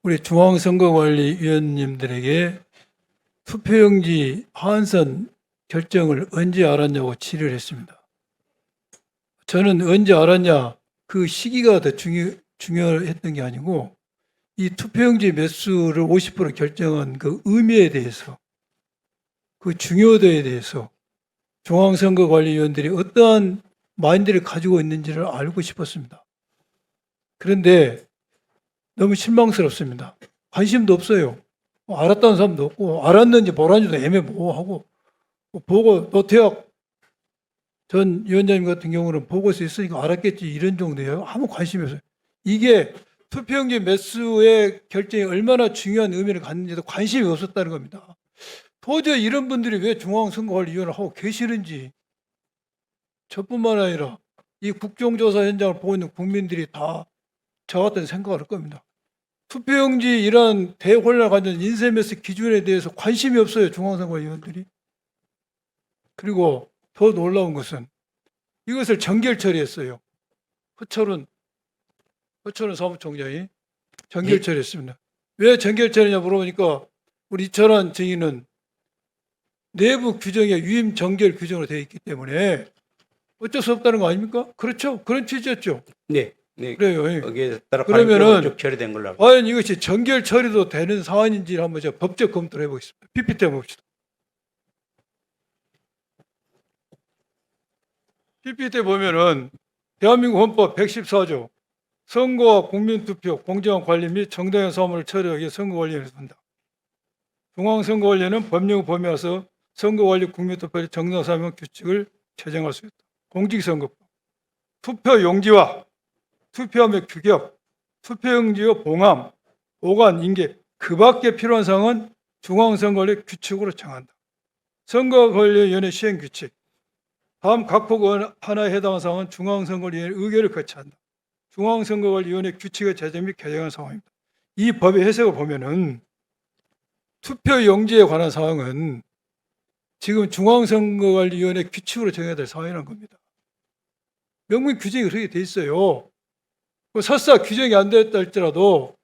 우리 중앙선거관리위원님들에게 투표용지 하한선 결정을 언제 알았냐고 질의를 했습니다. 저는 언제 알았냐, 그 시기가 더 중요했던 게 아니고 이 투표용지 매수를 50% 결정한 그 의미에 대해서, 그 중요도에 대해서 중앙선거관리위원들이 어떠한 마인드를 가지고 있는지를 알고 싶었습니다. 그런데 너무 실망스럽습니다. 관심도 없어요. 알았다는 사람도 없고, 알았는지 몰랐는지도 애매모호하고, 보고 노태학 전 위원장님 같은 경우는 보고서 있으니까 알았겠지, 이런 정도예요. 아무 관심이 없어요. 이게 투표용지 매수의 결정이 얼마나 중요한 의미를 갖는지도 관심이 없었다는 겁니다. 도저히 이런 분들이 왜 중앙선거관리위원을 하고 계시는지, 저뿐만 아니라 이 국정조사 현장을 보고 있는 국민들이 다 저 같은 생각을 할 겁니다. 투표용지 이런 대혼란을 가진 인쇄매수 기준에 대해서 관심이 없어요, 중앙선거위원들이. 그리고 더 놀라운 것은 이것을 정결 처리했어요. 허철은 사무총장이 정결 처리했습니다. 왜 정결 처리냐 물어보니까 우리 이철환 증인은 내부 규정에 위임 정결 규정으로 되어 있기 때문에 어쩔 수 없다는 거 아닙니까? 그렇죠? 그런 취지였죠. 네, 네. 그래요. 거기에 따라 그러면은 쭉 처리된 걸로 알고. 과연 이것이 정결 처리도 되는 사안인지 한번 제가 법적 검토를 해보겠습니다. PPT 한번 봅시다. PPT 보면은 대한민국 헌법 114조 선거와 국민투표, 공정한 관리 및 정당한 사무를 처리하기 위해 선거관리위원회를 둔다. 중앙선거관리위원회는 법령 범위에서 선거관리 국민투표의 정당 사무 규칙을 제정할 수 있다. 공직선거법, 투표용지와 투표함의 규격, 투표용지의 봉함, 보관, 인계, 그 밖에 필요한 사항은 중앙선거관리 규칙으로 정한다. 선거관리위원회 시행규칙, 다음 각폭 하나에 해당하는 사항은 중앙선거관리위원회 의결을 거쳐한다. 중앙선거관리위원회 규칙의 제정 및 개정한 상황입니다. 이 법의 해석을 보면은 투표용지에 관한 사항은 지금 중앙선거관리위원회 규칙으로 정해야 될 사항이라는 겁니다. 명문 규정이 그렇게 돼 있어요. 설사 규정이 안 되었다 할지라도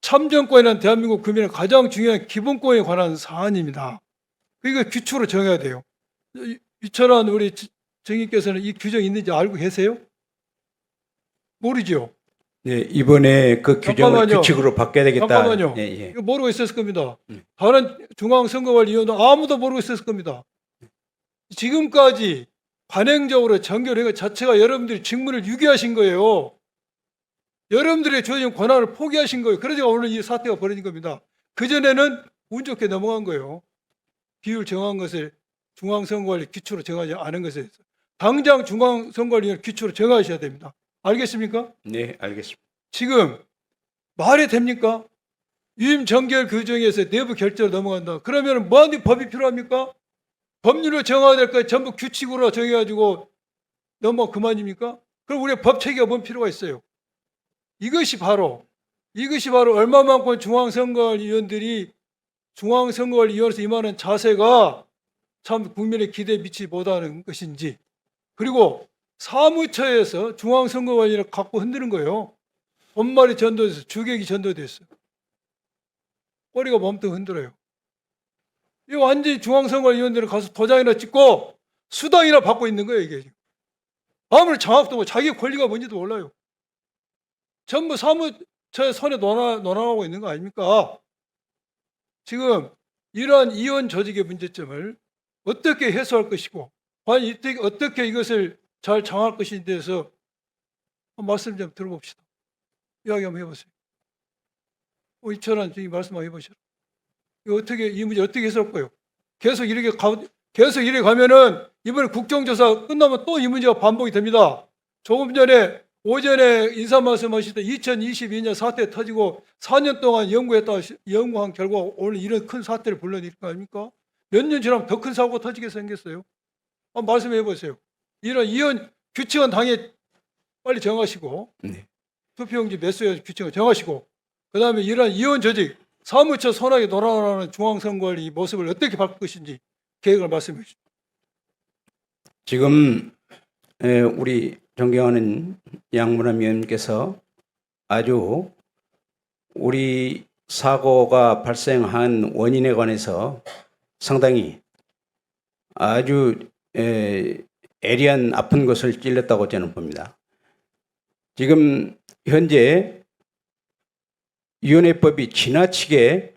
참정권이란 대한민국 국민의 가장 중요한 기본권에 관한 사안입니다. 이거 규칙으로 정해야 돼요. 이철환 우리 정의께서는 이 규정이 있는지 알고 계세요? 모르죠. 네, 이번에 그 규정을 잠깐만요. 규칙으로 바꿔야 되겠다. 잠깐만요. 예, 예. 이거 모르고 있었을 겁니다. 다른 중앙선거관리위원도 아무도 모르고 있었을 겁니다. 지금까지 관행적으로 정결한 것 자체가 여러분들이 직무를 유기하신 거예요. 여러분들의 주어진 권한을 포기하신 거예요. 그러니까 오늘 이 사태가 벌어진 겁니다. 그전에는 운 좋게 넘어간 거예요. 비율 정한 것을 중앙선거관리 규칙으로 정하지 않은 것에 대해서. 당장 중앙선거관리 규칙으로 정하셔야 됩니다. 알겠습니까? 네, 알겠습니다. 지금 말이 됩니까? 위임 정결 규정에서 내부 결정으로 넘어간다. 그러면 뭐하는 법이 필요합니까? 법률로 정해야 될 거 전부 규칙으로 정해가지고 넘어 그만입니까? 그럼 우리가 법 체계가 뭔 필요가 있어요? 이것이 바로 얼마만큼 중앙선거위원들이 중앙선거위원회에서 임하는 자세가 참 국민의 기대에 미치지 못하는 것인지, 그리고 사무처에서 중앙선거관리를 갖고 흔드는 거예요. 본말이 전도돼서 주객이 전도됐어요. 꼬리가 몸뚱 흔들어요. 이 완전히 중앙선거위원들은 가서 도장이나 찍고 수당이나 받고 있는 거예요, 이게. 아무리 장악도 뭐 자기 권리가 뭔지도 몰라요. 전부 사무처의 손에 논하고 있는 거 아닙니까? 지금 이러한 이원 조직의 문제점을 어떻게 해소할 것이고, 과연 어떻게 이것을 잘 장할 것인지에 대해서 말씀 좀 들어봅시다. 이야기 한번 해보세요. 이철환 증인 말씀 한번 해보시죠. 이 문제 어떻게 해소할 거예요? 계속 이렇게 가면은 이번에 국정조사 끝나면 또 이 문제가 반복이 됩니다. 조금 전에 오전에 인사 말씀하실 때 2022년 사태 터지고 4년 동안 연구한 결과 오늘 이런 큰 사태를 불러내릴 거 아닙니까? 몇 년 지나면 더 큰 사고가 터지게 생겼어요. 한번 말씀해 보세요. 이런 이원 규칙은 당연히 빨리 정하시고, 네. 투표용지 매수의 규칙을 정하시고, 그 다음에 이런 이원 조직, 사무처 손아귀 돌아가는 중앙선거관리 모습을 어떻게 바꿀 것인지 계획을 말씀해 주십시오. 지금 우리 존경하는 양문환 위원님께서 아주 우리 사고가 발생한 원인에 관해서 상당히 아주 애리한 아픈 것을 찔렸다고 저는 봅니다. 지금 현재 위원회법이 지나치게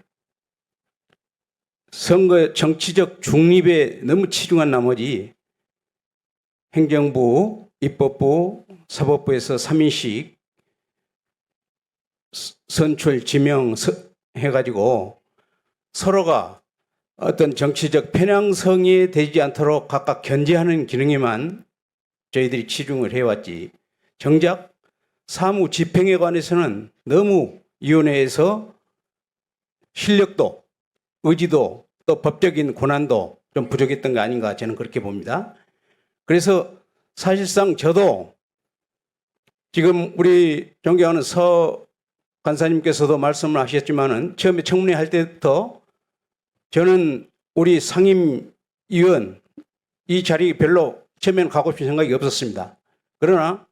선거 정치적 중립에 너무 치중한 나머지 행정부, 입법부, 사법부에서 3인씩 선출, 지명 해가지고 서로가 어떤 정치적 편향성이 되지 않도록 각각 견제하는 기능에만 저희들이 치중을 해왔지, 정작 사무 집행에 관해서는 너무 위원회에서 실력도 의지도 또 법적인 권한도 좀 부족했던 거 아닌가 저는 그렇게 봅니다. 그래서 사실상 저도 지금 우리 존경하는 서 간사님께서도 말씀을 하셨지만은 처음에 청문회 할 때부터 저는 우리 상임위원 이 자리 별로 처음에는 가고 싶은 생각이 없었습니다. 그러나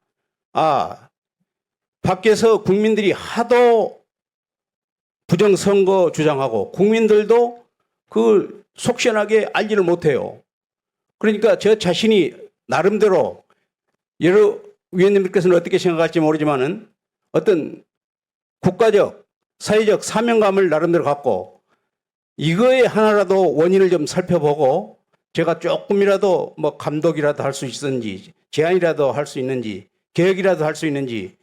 밖에서 국민들이 하도 부정선거 주장하고 국민들도 그걸 속시원하게 알지를 못해요. 그러니까 저 자신이 나름대로 여러 위원님들께서는 어떻게 생각할지 모르지만은 어떤 국가적, 사회적 사명감을 나름대로 갖고 이거에 하나라도 원인을 좀 살펴보고 제가 조금이라도 뭐 감독이라도 할 수 있는지 제안이라도 할 수 있는지 개혁이라도 할 수 있는지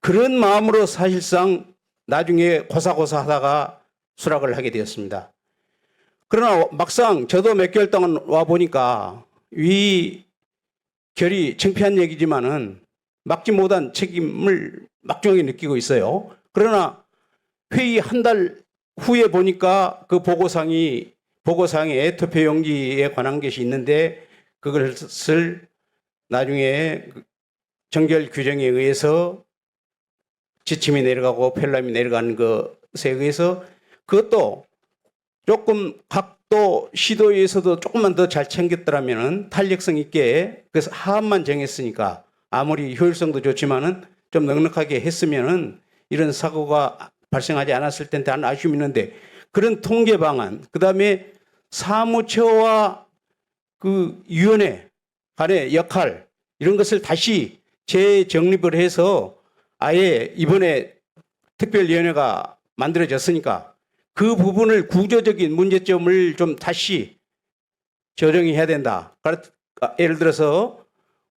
그런 마음으로 사실상 나중에 고사고사 하다가 수락을 하게 되었습니다. 그러나 막상 저도 몇 개월 동안 와 보니까 위 결이 창피한 얘기지만은 막지 못한 책임을 막중하게 느끼고 있어요. 그러나 회의 한 달 후에 보니까 그 보고상에 투표 용지에 관한 것이 있는데 그것을 나중에 정결 규정에 의해서 지침이 내려가고 펠람이 내려가는 것에 의해서 그것도 조금 각도 시도에서도 조금만 더 잘 챙겼더라면은 탄력성 있게 그래서 하한만 정했으니까 아무리 효율성도 좋지만은 좀 넉넉하게 했으면은 이런 사고가 발생하지 않았을 텐데 하는 아쉬움이 있는데 그런 통계 방안 그다음에 사무처와 그 위원회 간의 역할 이런 것을 다시 재정립을 해서 아예 이번에 특별위원회가 만들어졌으니까 그 부분을 구조적인 문제점을 좀 다시 조정해야 된다. 예를 들어서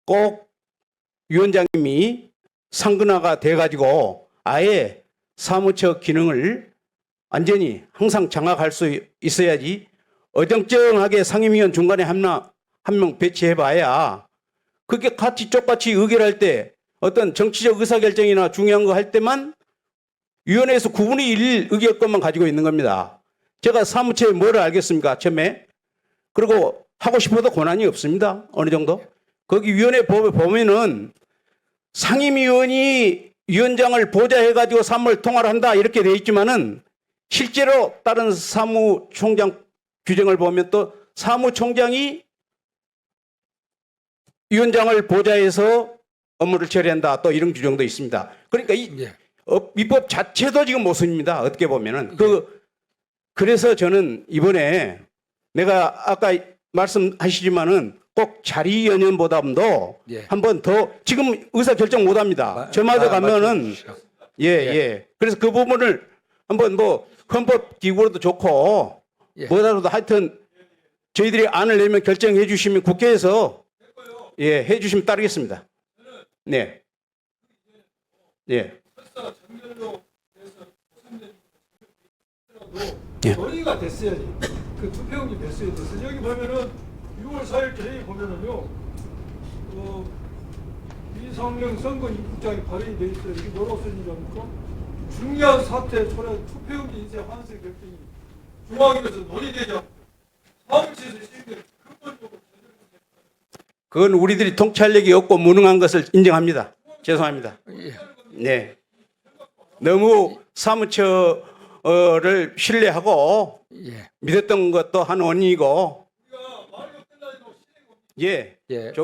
꼭 위원장님이 상근화가 돼가지고 아예 사무처 기능을 완전히 항상 장악할 수 있어야지 어정쩡하게 상임위원 중간에 한 명 배치해봐야 그게 같이 똑같이 의결할 때 어떤 정치적 의사결정이나 중요한 거 할 때만 위원회에서 9분의 1 의결권만 가지고 있는 겁니다. 제가 사무처에 뭘 알겠습니까? 처음에. 그리고 하고 싶어도 권한이 없습니다. 어느 정도. 거기 위원회 법에 보면은 상임위원이 위원장을 보좌해가지고 사무를 통화를 한다 이렇게 돼 있지만은 실제로 다른 사무총장 규정을 보면 또 사무총장이 위원장을 보좌해서 업무를 처리한다 또 이런 규정도 있습니다. 그러니까 이 입법 자체도 지금 모순입니다. 어떻게 보면은 그래서 저는 이번에 내가 아까 말씀하시지만은 꼭 자리 연연보다도 한 번 더 지금 의사 결정 못 합니다. 저마다 가면은 그래서 그 부분을 한번 뭐 헌법 기구로도 좋고 뭐라도 하여튼 저희들이 안을 내면 결정해 주시면 국회에서 해 주시면 따르겠습니다. 네. 논의가 됐어야지. 그 투표용지 됐어야 됐어. 여기 보면은 6월 4일 회의 보면은요, 이상령 선거 입국장이 발의돼 있어요. 이게 뭐라고 써있는지 압니까? 중요한 사태 초래 투표용지 인쇄 환수 결정이 중앙위에서 논의되지 않고 사무처에서 시행된 근본적으로 그건 우리들이 통찰력이 없고 무능한 것을 인정합니다. 죄송합니다. 네. 너무 사무처를 신뢰하고 믿었던 것도 한 원인이고.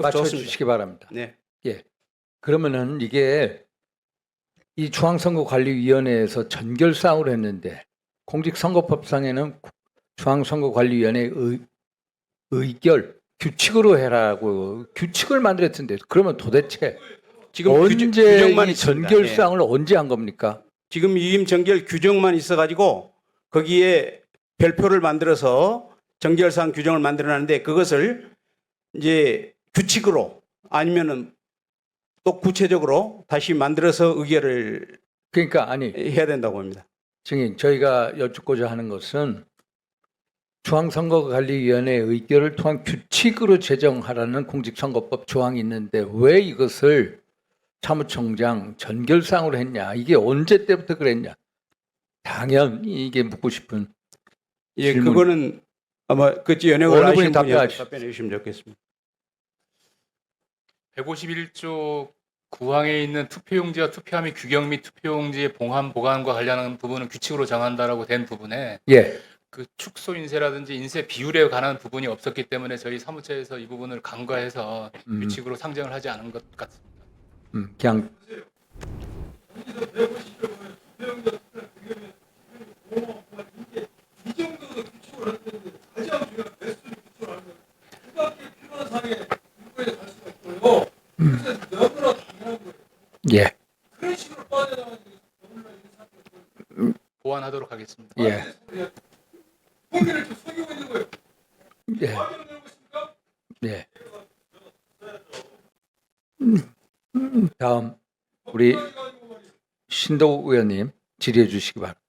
맞춰 좋습니다. 주시기 바랍니다. 네. 그러면은 이게 이 중앙선거관리위원회에서 전결사항을 했는데 공직선거법상에는 중앙선거관리위원회 의결 규칙으로 해라고 규칙을 만들었던데 그러면 도대체 지금 언제 규정만 이 있습니다. 전결사항을 언제 한 겁니까? 지금 위임 정결 규정만 있어가지고 거기에 별표를 만들어서 정결사항 규정을 만들어놨는데 그것을 이제 규칙으로 아니면은 또 구체적으로 다시 만들어서 의결을 그러니까 아니 해야 된다고 합니다. 증인 저희가 여쭙고자 하는 것은 중앙선거관리위원회 의결을 통한 규칙으로 제정하라는 공직선거법 조항이 있는데 왜 이것을 사무총장 전결사항으로 했냐? 이게 언제 때부터 그랬냐? 당연히 이게 묻고 싶은 예, 질문. 그거는 아마 그 연역을 어느 분이 하시는 분이 답변하시죠. 답변해 주시면 좋겠습니다. 151조 9항에 있는 투표용지와 투표함의 규격 및 투표용지의 봉함 보관과 관련한 부분은 규칙으로 정한다라고 된 부분에 예. 그 축소 인쇄라든지 인쇄 비율에 관한 부분이 없었기 때문에 저희 사무처에서 이 부분을 간과해서 규칙으로 상정을 하지 않은 것 같습니다. 그냥 이 정도 규칙을 하는데 가장 중요한 배수를 규칙을 하는 거예요. 그밖에 필요한 사항에 문구에 갈 수가 있고요. 그래서 너무나 당연한 거예요. 예. 그런 식으로 빠져나가는 게 너무나 이런 사람들 보완하도록 하겠습니다. 예. 공개를 좀 속이고 있는 거예요. 예. 확인을 내고 있습니까? 예. 다음 우리 신도욱 의원님 질의해 주시기 바랍니다.